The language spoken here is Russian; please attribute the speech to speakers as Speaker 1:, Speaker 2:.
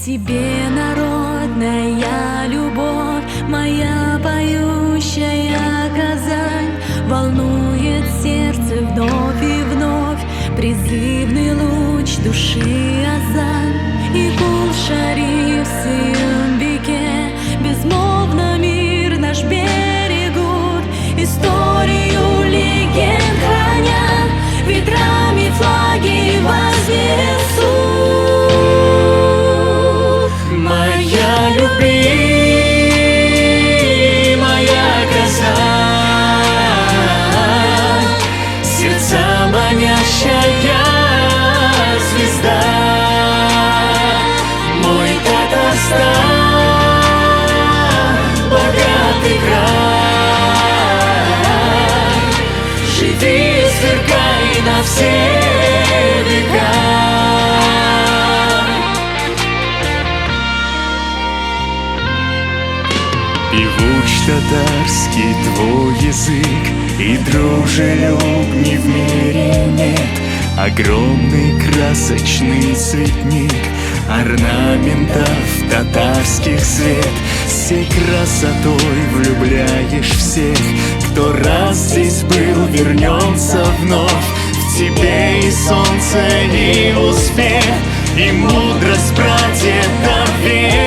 Speaker 1: тебе народная любовь, моя поющая Казань. Волнует сердце вновь и вновь призывный луч души азан. И Кул-Шариф, Сыйынбике, безмолвно мир наш берегут, историю легенд хранят, ветрами флаги вознесут. Моя любимая Казань, сердца манящая звезда, мой Татарстан, богатый край, живи, сверкай на все века.
Speaker 2: Певуч татарский твой язык, и дружелюбней в мире нет. Огромный красочный цветник орнаментов татарских свет. Всей красотой влюбляешь всех, кто раз здесь был, вернется вновь. В тебе и солнце, и успех, и мудрость прадедов век.